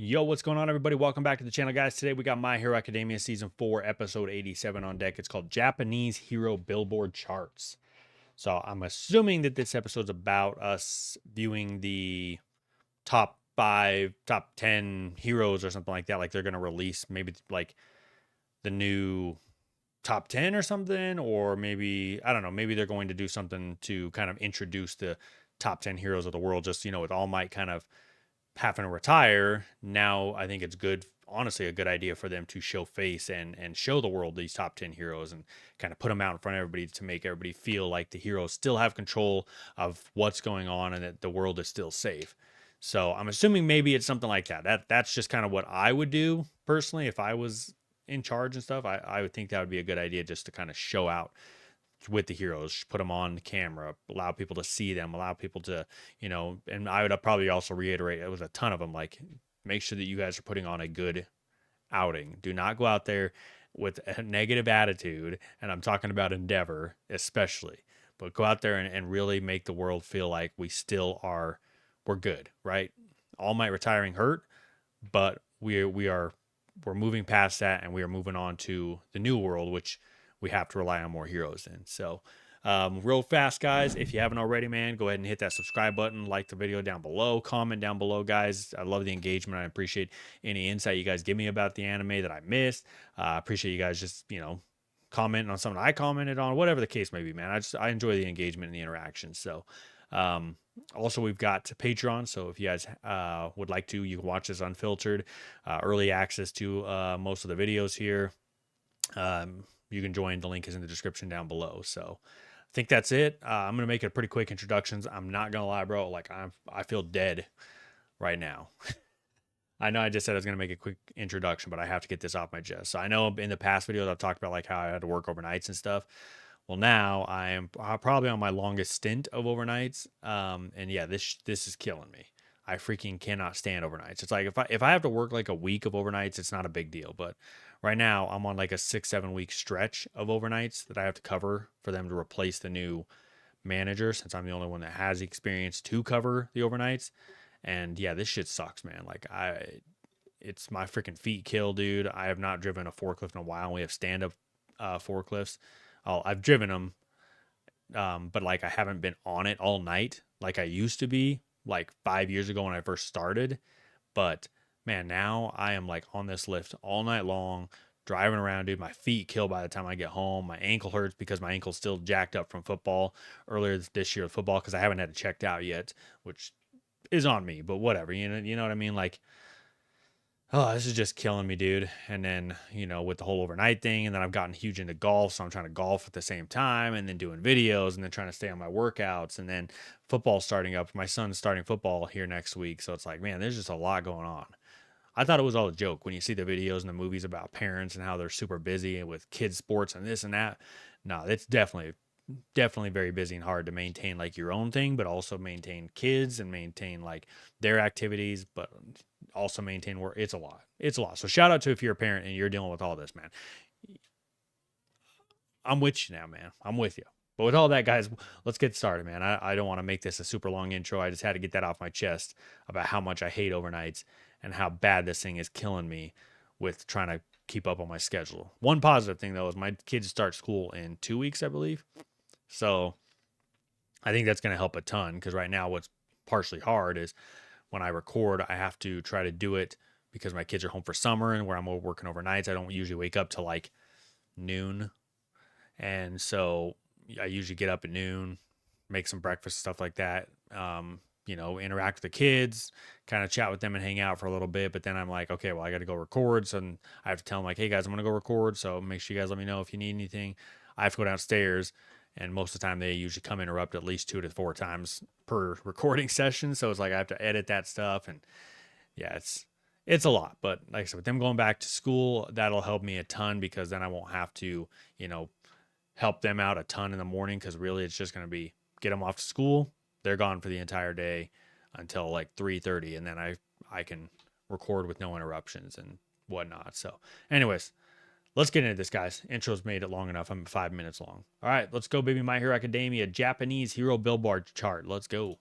Yo, what's going on, everybody? Welcome back to the channel, guys. Today we got My Hero Academia Season 4, Episode 87 on deck. It's called Japanese Hero Billboard Charts. So I'm assuming that this episode's about us viewing the top 5, top 10 heroes or something like that. Like they're going to release maybe like the new top 10 or something, or maybe, I don't know, maybe they're going to do something to kind of introduce the top 10 heroes of the world, just, with All Might kind of having to retire. Now I think it's good, honestly, a good idea for them to show face and show the world these top 10 heroes and kind of put them out in front of everybody to make everybody feel like the heroes still have control of what's going on and that the world is still safe. So I'm assuming maybe it's something like that. That's just kind of what I would do personally if I was in charge and stuff. I would think that would be a good idea, just to kind of show out with the heroes, put them on the camera, allow people to see them, allow people to, and I would probably also reiterate, it was a ton of them, like, make sure that you guys are putting on a good outing. Do not go out there with a negative attitude. And I'm talking about Endeavor, especially, but go out there and really make the world feel like we still are, we're good, right? All Might retiring hurt, but we're moving past that and we are moving on to the new world, which we have to rely on more heroes in. So, real fast, guys, if you haven't already, man, go ahead and hit that subscribe button, like the video down below, comment down below, guys. I love the engagement. I appreciate any insight you guys give me about the anime that I missed. I appreciate you guys just, commenting on something I commented on, whatever the case may be, man. I enjoy the engagement and the interaction. So, um, also, we've got Patreon, so if you guys would like to, you can watch this unfiltered, early access to most of the videos here. You can join. The link is in the description down below. So I think that's it. I'm gonna make it pretty quick introductions. I'm not gonna lie, bro. Like I feel dead right now. I know I just said I was gonna make a quick introduction, but I have to get this off my chest. So I know in the past videos I've talked about like how I had to work overnights and stuff. Well, now I am probably on my longest stint of overnights. And yeah, this is killing me. I freaking cannot stand overnights. It's like if I have to work like a week of overnights, it's not a big deal. But right now I'm on like a 6-7 week stretch of overnights that I have to cover for them to replace the new manager, since I'm the only one that has the experience to cover the overnights. And yeah, this shit sucks, man. It's my freaking feet kill, dude. I have not driven a forklift in a while. We have stand up forklifts. I've driven them, but like I haven't been on it all night like I used to be like 5 years ago when I first started. But man, now I am like on this lift all night long, driving around, dude. My feet kill by the time I get home. My ankle hurts because my ankle's still jacked up from football earlier this year with football, because I haven't had it checked out yet, which is on me, but whatever. You know what I mean? Like, oh, this is just killing me, dude. And then, with the whole overnight thing, and then I've gotten huge into golf. So I'm trying to golf at the same time and then doing videos and then trying to stay on my workouts. And then football starting up. My son's starting football here next week. So it's like, man, there's just a lot going on. I thought it was all a joke when you see the videos and the movies about parents and how they're super busy with kids sports and this and that. No, it's definitely very busy and hard to maintain like your own thing, but also maintain kids and maintain like their activities, but also maintain work. It's a lot. It's a lot. So shout out to if you're a parent and you're dealing with all this, man. I'm with you now, man. I'm with you. But with all that, guys, let's get started, man. I don't want to make this a super long intro. I just had to get that off my chest about how much I hate overnights and how bad this thing is killing me with trying to keep up on my schedule. One positive thing, though, is my kids start school in 2 weeks, I believe. So I think that's going to help a ton, because right now what's partially hard is when I record, I have to try to do it because my kids are home for summer and where I'm working overnights. I don't usually wake up till like noon. And so I usually get up at noon, make some breakfast, stuff like that. Interact with the kids, kind of chat with them and hang out for a little bit. But then I'm like, okay, well, I got to go record. So I have to tell them, like, hey, guys, I'm going to go record. So make sure you guys let me know if you need anything. I have to go downstairs. And most of the time, they usually come interrupt at least 2 to 4 times per recording session. So it's like I have to edit that stuff. And yeah, it's a lot. But like I said, with them going back to school, that'll help me a ton, because then I won't have to, help them out a ton in the morning, because really it's just going to be get them off to school. They're gone for the entire day until like 3:30, and then I can record with no interruptions and whatnot. So, anyways, let's get into this, guys. Intro's made it long enough. I'm 5 minutes long. All right, let's go, baby. My Hero Academia Japanese Hero Billboard Chart. Let's go.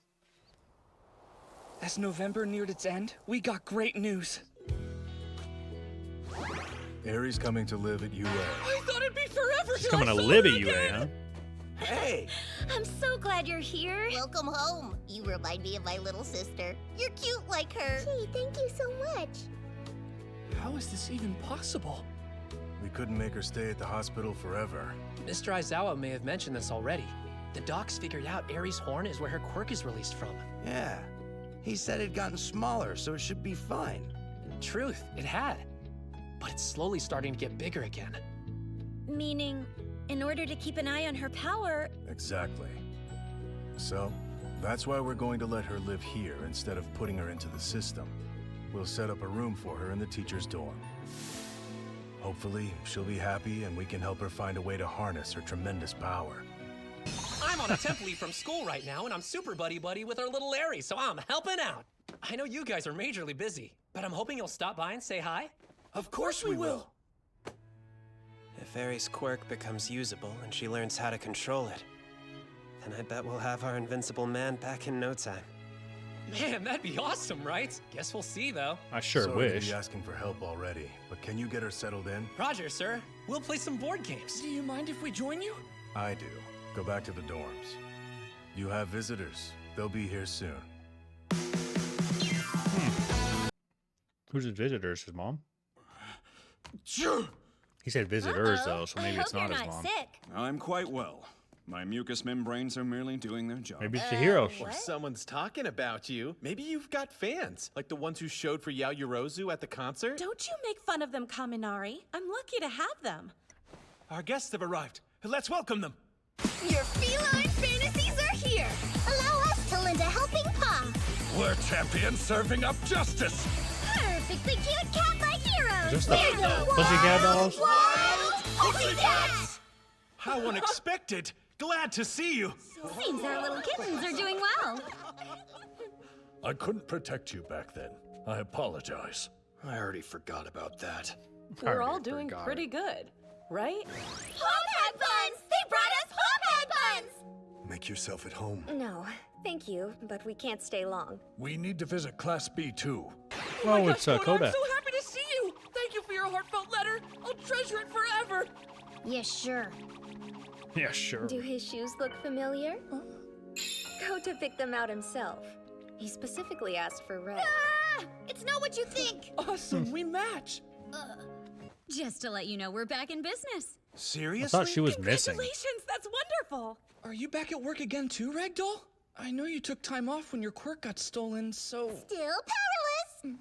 As November neared its end, we got great news. Aries coming to live at UA. I thought it'd be forever. She's coming to live at UA, huh? Hey! I'm so glad you're here. Welcome home. You remind me of my little sister. You're cute like her. Gee, thank you so much. How is this even possible? We couldn't make her stay at the hospital forever. Mr. Aizawa may have mentioned this already. The docs figured out Aries' horn is where her quirk is released from. Yeah. He said it'd gotten smaller, so it should be fine. Truth, it had. But it's slowly starting to get bigger again. Meaning, in order to keep an eye on her power... Exactly. So, that's why we're going to let her live here instead of putting her into the system. We'll set up a room for her in the teacher's dorm. Hopefully, she'll be happy and we can help her find a way to harness her tremendous power. I'm on a temp leave from school right now, and I'm super buddy-buddy with our little Aries, so I'm helping out. I know you guys are majorly busy, but I'm hoping you'll stop by and say hi. Of course we will. If Aries' quirk becomes usable and she learns how to control it, then I bet we'll have our invincible man back in no time. Man, that'd be awesome, right? Guess we'll see, though. I sure Sorry to wish. be asking for help already, but can you get her settled in? Roger, sir. We'll play some board games. Do you mind if we join you? I do. Go back to the dorms. You have visitors. They'll be here soon. Who's his visitors? His mom? Sure. He said visitors, Uh-oh. though, so maybe I it's hope not you're his not mom. sick. I'm quite well. My mucous membranes are merely doing their job. Maybe it's the heroes. What? Someone's talking about you. Maybe you've got fans, like the ones who showed for Yaoyorozu at the concert. Don't you make fun of them, Kaminari. I'm lucky to have them. Our guests have arrived. Let's welcome them. Your feline fantasies are here. Allow us to lend a helping paw. We're champions serving up justice. Perfectly cute cat-like heroes. Is this the We're the Pussycat Dolls? Wild Pussycats. How unexpected. Glad to see you. Seems our little kittens are doing well. I couldn't protect you back then. I apologize. I already forgot about that. We're all doing pretty good, right? Hophead buns. They brought us hophead buns. Make yourself at home. No, thank you, but we can't stay long. We need to visit Class B too. Oh, it's Coda. I'm so happy to see you. Thank you for your heartfelt letter. I'll treasure it forever. Yeah, sure. Yeah, sure. Do his shoes look familiar? Kota picked them out himself. He specifically asked for red. Ah, it's not what you think. Awesome, we match. Just to let you know, we're back in business. I Seriously? thought she was missing. Congratulations, that's wonderful. Are you back at work again too, Ragdoll? I know you took time off when your quirk got stolen, so... Still powerless.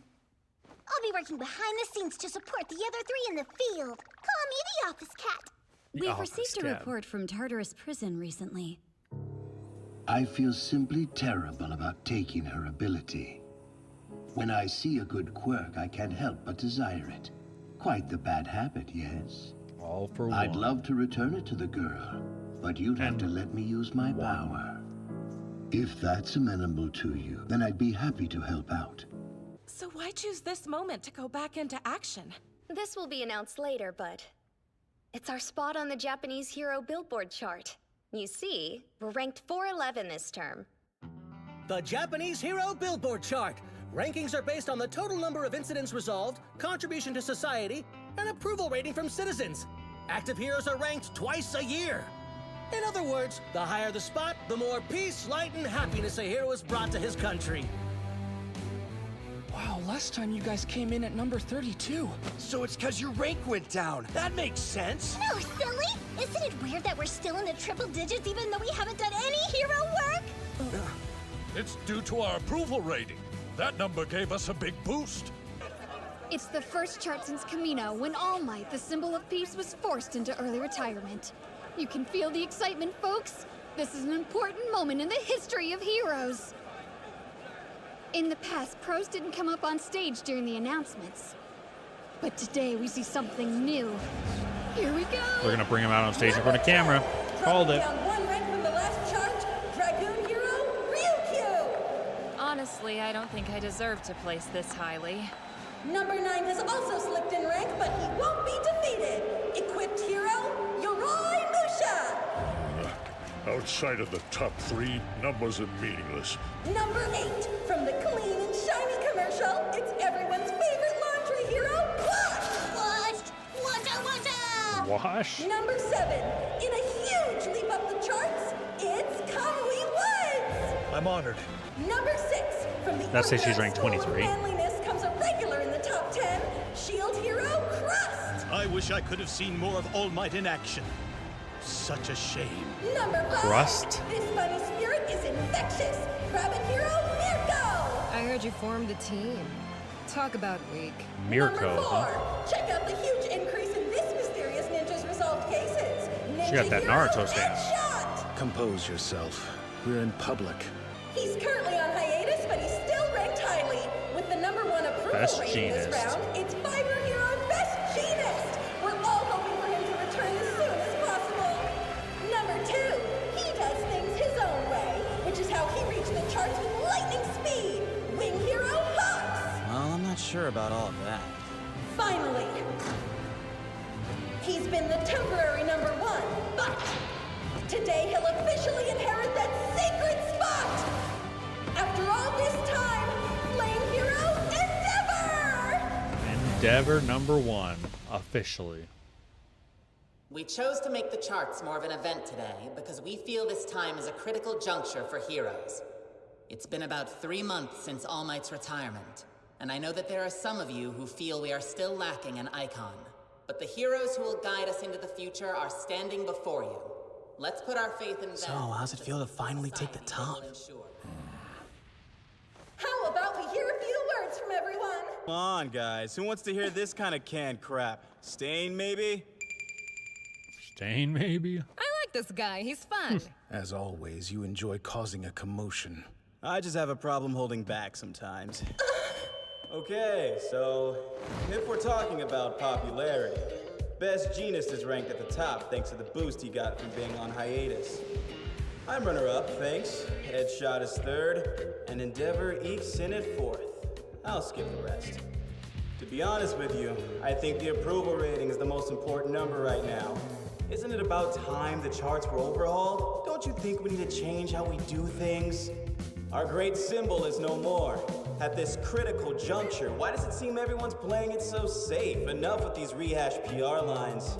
I'll be working behind the scenes to support the other three in the field. Call me the office cat. The office cat. from Tartarus Prison recently. I feel simply terrible about taking her ability. When I see a good quirk, I can't help but desire it. Quite the bad habit, yes. All for I'd one. love to return it to the girl, but you'd have to let me use my power. If that's amenable to you, then I'd be happy to help out. So why choose this moment to go back into action? This will be announced later, but it's our spot on the Japanese hero billboard chart. You see, we're ranked 411 this term. The Japanese Hero Billboard Chart. Rankings are based on the total number of incidents resolved, contribution to society, and approval rating from citizens. Active heroes are ranked twice a year. In other words, the higher the spot, the more peace, light, and happiness a hero has brought to his country. Wow, last time you guys came in at number 32. So it's because your rank went down. That makes sense. No, silly. Isn't it weird that we're still in the triple digits even though we haven't done any hero work? It's due to our approval rating. That number gave us a big boost. It's the first chart since Camino, when All Might, the symbol of peace, was forced into early retirement. You can feel the excitement, folks. This is an important moment in the history of heroes. In the past, pros didn't come up on stage during the announcements. But today we see something new. Here we go! We're gonna bring him out on stage in front of camera. Called it. Down one rank from the last chart, Dragoon Hero Ryukyu. Honestly, I don't think I deserve to place this highly. Number 9 has also slipped in rank, but he won't be defeated. Equipped hero Yoroi Musha. Outside of the top 3, numbers are meaningless. Number 8 from the clean official. It's everyone's favorite laundry hero, Wash! Washed! Wash? Number 7. In a huge leap up the charts, it's Kamui Woods! I'm honored. Number 6. From the Let's say she's ranked School of 23. Manliness comes a regular in the top 10, Shield hero Crust! I wish I could have seen more of All Might in action. Such a shame. Number 5. Crust? This bunny spirit is infectious, Rabbit hero Mirko! I heard you formed a team. Talk about weak. Mirko, Number 4. huh? Check out the huge increase in this mysterious ninja's resolved cases. Ninja She got that hero Naruto stance. Headshot! Compose yourself. We're in public. He's currently on hiatus, but he's still ranked highly. With the number 1 approval Best rating this Genist. round, it's Fiber Hero Best Genist! We're all hoping for him to return as soon as possible. Number 2, he does things his own way, which is how he reached the charts with lightning speed. Wing Hero Hux! Well, I'm not sure about all of that. Finally, he's been the temporary number 1, but today he'll officially inherit that sacred spot! After all this time, Flame Hero Endeavor! Endeavor number 1, officially. We chose to make the charts more of an event today because we feel this time is a critical juncture for heroes. It's been about 3 months since All Might's retirement, and I know that there are some of you who feel we are still lacking an icon. But the heroes who will guide us into the future are standing before you. Let's put our faith in them. So, how's it feel to finally take the top? How about we hear a few words from everyone? Come on, guys. Who wants to hear this kind of canned crap? Stain, maybe? Stain, maybe? I like this guy. He's fun. As always, you enjoy causing a commotion. I just have a problem holding back sometimes. Okay, so if we're talking about popularity, Best Genist is ranked at the top thanks to the boost he got from being on hiatus. I'm runner-up, thanks. Headshot is 3rd, and Endeavor ekes in at 4th. I'll skip the rest. To be honest with you, I think the approval rating is the most important number right now. Isn't it about time the charts were overhauled? Don't you think we need to change how we do things? Our great symbol is no more. At this critical juncture, why does it seem everyone's playing it so safe? Enough with these rehashed PR lines.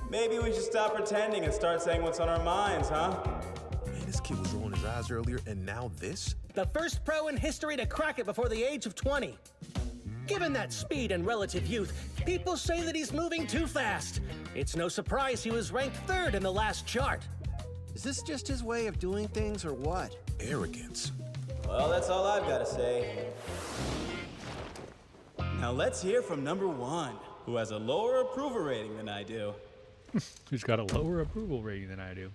Maybe we should stop pretending and start saying what's on our minds, huh? Man, this kid was rolling his eyes earlier, and now this? The first pro in history to crack it before the age of 20. Given that speed and relative youth, people say that he's moving too fast. It's no surprise he was ranked 3rd in the last chart. Is this just his way of doing things or what? Arrogance. Well, that's all I've got to say. Now let's hear from number 1, who has a lower approval rating than I do. Who's got a lower approval rating than I do?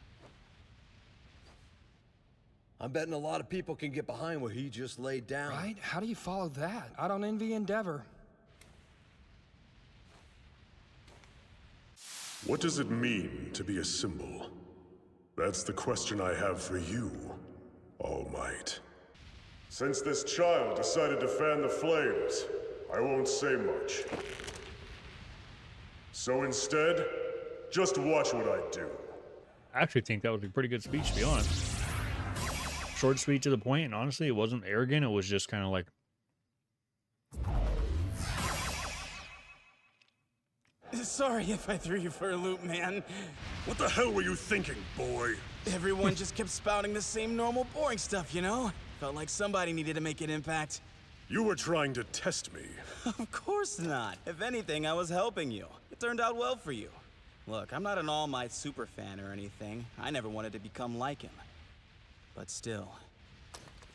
I'm betting a lot of people can get behind what he just laid down. Right? How do you follow that? I don't envy Endeavor. What does it mean to be a symbol? That's the question I have for you, All Might. Since this child decided to fan the flames, I won't say much. So instead, just watch what I do. I actually think that would be a pretty good speech, to be honest. Short, sweet, to the point, and honestly, it wasn't arrogant. It was just kind of like... Sorry if I threw you for a loop, man. What the hell were you thinking, boy? Everyone just kept spouting the same normal, boring stuff, you know? Felt like somebody needed to make an impact. You were trying to test me. Of course not. If anything, I was helping you. It turned out well for you. Look, I'm not an All Might super fan or anything. I never wanted to become like him. But still,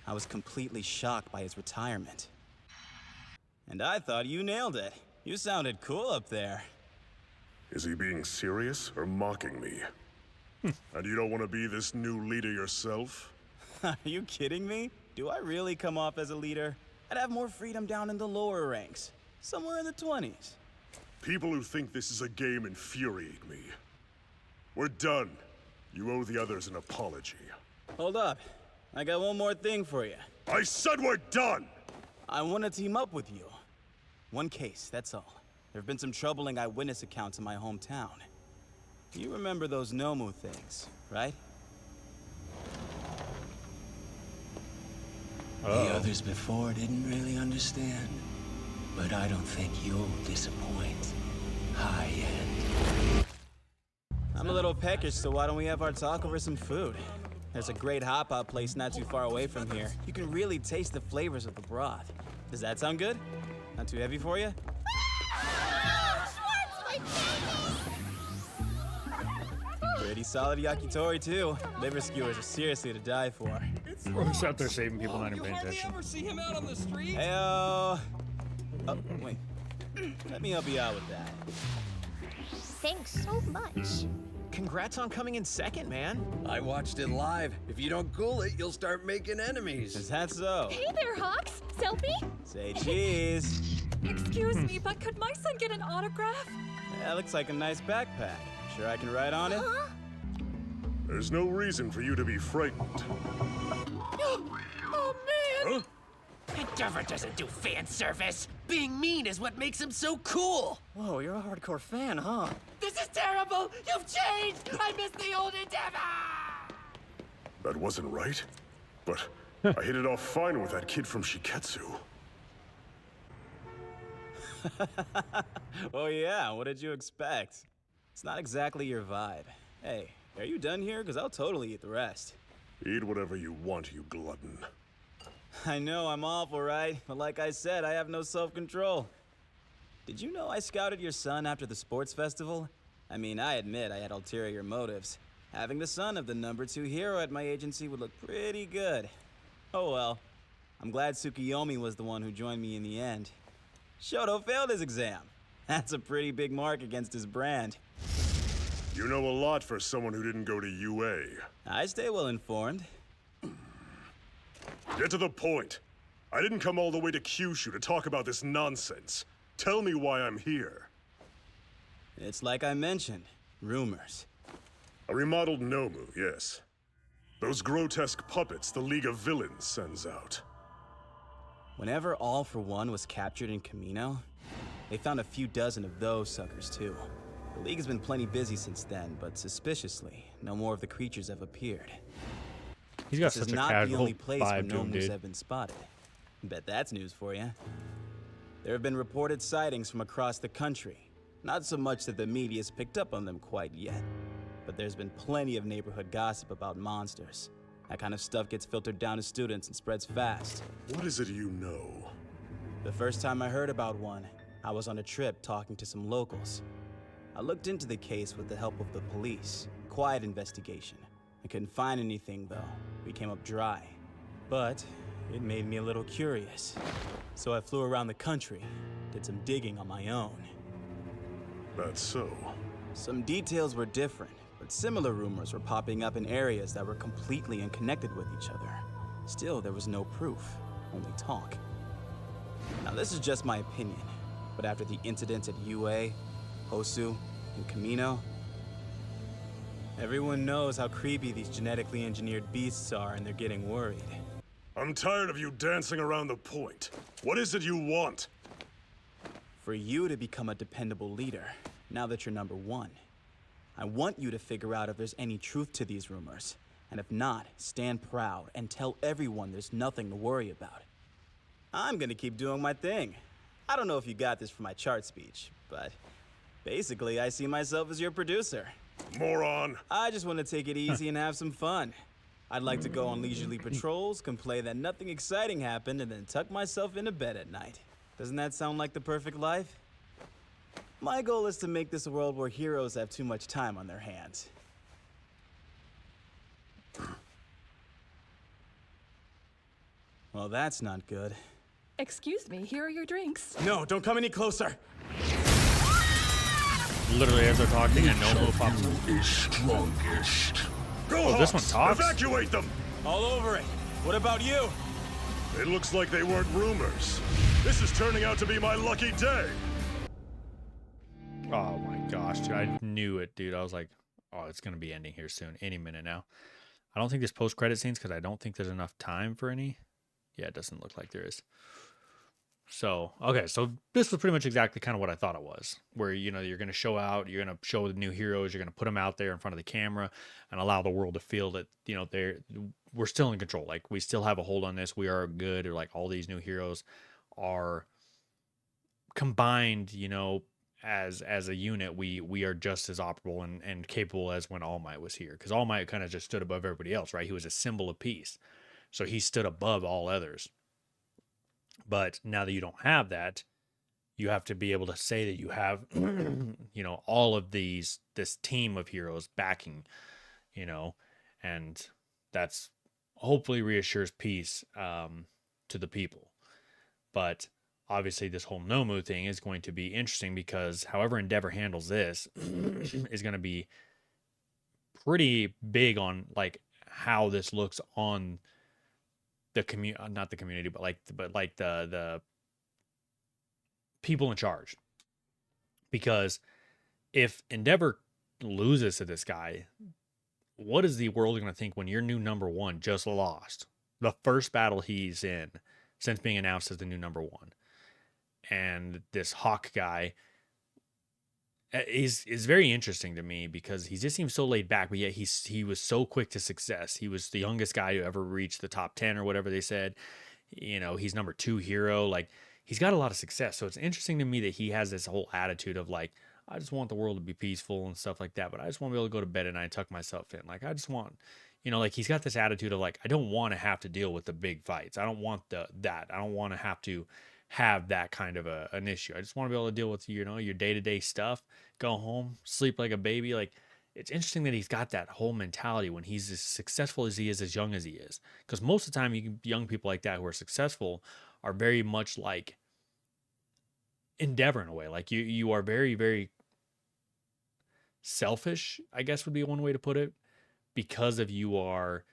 I was completely shocked by his retirement. And I thought you nailed it. You sounded cool up there. Is he being serious or mocking me? And you don't want to be this new leader yourself? Are you kidding me? Do I really come off as a leader? I'd have more freedom down in the lower ranks. Somewhere in the 20s. People who think this is a game infuriate me. We're done. You owe the others an apology. Hold up. I got one more thing for you. I said we're done! I want to team up with you. One case, that's all. There have been some troubling eyewitness accounts in my hometown. You remember those Nomu things, right? Uh-oh. The others before didn't really understand. But I don't think you'll disappoint. High end. I'm a little peckish, so why don't we have our talk over some food? There's a great hot pot place not too far away from here. You can really taste the flavors of the broth. Does that sound good? Not too heavy for you? Pretty solid yakitori, too. Liver skewers are seriously to die for. We're just out there saving people not even paying attention. Ever see him out on the street? Heyo. Oh, wait. Let me help you out with that. Thanks so much. Congrats on coming in second, man. I watched it live. If you don't cool it, you'll start making enemies. Is that so? Hey there, Hawks. Selfie? Say cheese. Excuse me, but could my son get an autograph? That looks like a nice backpack. Sure I can ride on it? Huh? There's no reason for you to be frightened. Oh, man! Huh? Endeavor doesn't do fan service. Being mean is what makes him so cool. Whoa, you're a hardcore fan, huh? This is terrible. You've changed. I miss the old Endeavor. That wasn't right, but I hit it off fine with that kid from Shiketsu. Oh yeah, what did you expect? It's not exactly your vibe. Hey, are you done here? Because I'll totally eat the rest. Eat whatever you want, you glutton. I know I'm awful, right? But like I said, I have no self-control. Did you know I scouted your son after the sports festival? I mean, I admit I had ulterior motives. Having the son of the #2 hero at my agency would look pretty good. Oh well. I'm glad Tsukiyomi was the one who joined me in the end. Shoto failed his exam. That's a pretty big mark against his brand. You know a lot for someone who didn't go to UA. I stay well informed. Get to the point. I didn't come all the way to Kyushu to talk about this nonsense. Tell me why I'm here. It's like I mentioned, rumors. A remodeled Nomu, yes. Those grotesque puppets the League of Villains sends out. Whenever All for One was captured in Kamino, they found a few dozen of those suckers too. The League has been plenty busy since then, but suspiciously, no more of the creatures have appeared. He's got This such is a not the casual only place where vibe to him, Nomus dude. have been spotted. Bet that's news for you. There have been reported sightings from across the country. Not so much that the media's picked up on them quite yet, but there's been plenty of neighborhood gossip about monsters. That kind of stuff gets filtered down to students and spreads fast. What is it you know? The first time I heard about one, I was on a trip talking to some locals. I looked into the case with the help of the police. Quiet investigation. I couldn't find anything though. We came up dry. But it made me a little curious. So I flew around the country, did some digging on my own. That's so. Some details were different, but similar rumors were popping up in areas that were completely unconnected with each other. Still, there was no proof, only talk. Now this is just my opinion, but after the incidents at UA, Hosu, and Kamino, everyone knows how creepy these genetically engineered beasts are and they're getting worried. I'm tired of you dancing around the point. What is it you want? For you to become a dependable leader, now that you're #1. I want you to figure out if there's any truth to these rumors. And if not, stand proud and tell everyone there's nothing to worry about. I'm gonna keep doing my thing. I don't know if you got this from my chart speech, but basically I see myself as your producer. Moron! I just want to take it easy and have some fun. I'd like to go on leisurely patrols, complain that nothing exciting happened, and then tuck myself into bed at night. Doesn't that sound like the perfect life? My goal is to make this a world where heroes have too much time on their hands. Well, that's not good. Excuse me, here are your drinks. No, don't come any closer! Literally, as they're talking, and Nomu pops up. Is strongest. Go, Oh, this one Hawks! talks? Evacuate them! All over it. What about you? It looks like they weren't rumors. This is turning out to be my lucky day. Oh my gosh, dude. I knew it, dude. I was like, oh, it's going to be ending here soon. Any minute now. I don't think this post-credit scene's because I don't think there's enough time for any. Yeah, it doesn't look like there is. So, okay, so this was pretty much exactly kind of what I thought it was, where, you know, you're going to show out, you're going to show the new heroes, you're going to put them out there in front of the camera and allow the world to feel that, you know, we're still in control. Like, we still have a hold on this. We are good. Or like all these new heroes are combined, you know, as a unit, we are just as operable and capable as when All Might was here. Because All Might kind of just stood above everybody else, right? He was a symbol of peace. So he stood above all others. But now that you don't have that, you have to be able to say that you have, you know, all of this team of heroes backing, you know, and that's hopefully reassures peace to the people. But obviously this whole Nomu thing is going to be interesting because however Endeavor handles this is going to be pretty big on like how this looks on the not the community, but like the people in charge. Because if Endeavor loses to this guy, what is the world going to think when your new number one just lost the first battle he's in since being announced as the new number one? And this Hawk guy is very interesting to me because he just seems so laid back, but yet he was so quick to success. He was the youngest guy to ever reach the top 10 or whatever they said. You know, he's number 2 hero. Like, he's got a lot of success. So it's interesting to me that he has this whole attitude of like, I just want the world to be peaceful and stuff like that, but I just want to be able to go to bed at night and tuck myself in. Like, I just want, you know, like he's got this attitude of like, I don't want to have to deal with the big fights. I don't want that. I don't want to have that kind of an issue. I just want to be able to deal with, you know, your day-to-day stuff, go home, sleep like a baby. Like, it's interesting that he's got that whole mentality when he's as successful as he is, as young as he is. Because most of the time, young people like that who are successful are very much like Endeavor in a way. Like, you are very, very selfish, I guess would be one way to put it, because of you are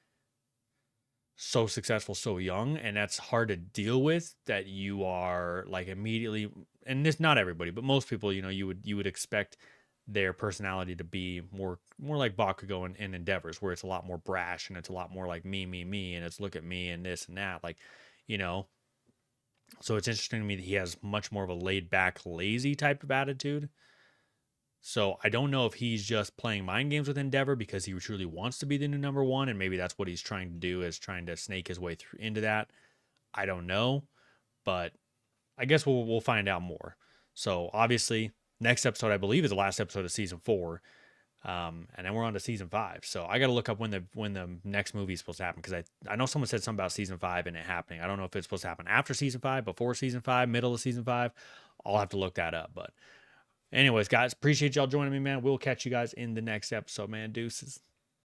so successful so young, and that's hard to deal with, that you are like immediately, and this, not everybody, but most people, you know, you would expect their personality to be more like Bakugo and Endeavor's, where it's a lot more brash and it's a lot more like me, and it's look at me and this and that, like, you know. So it's interesting to me that he has much more of a laid back, lazy type of attitude. So I don't know if he's just playing mind games with Endeavor because he truly wants to be the new number one, and maybe that's what he's trying to do, is trying to snake his way through into that. I don't know, but I guess we'll find out more. So obviously, next episode I believe is the last episode of season 4, and then we're on to season 5. So I got to look up when the next movie is supposed to happen, because I know someone said something about season 5 and it happening. I don't know if it's supposed to happen after season 5, before season 5, middle of season 5. I'll have to look that up, but. Anyways, guys, appreciate y'all joining me, man. We'll catch you guys in the next episode, man. Deuces.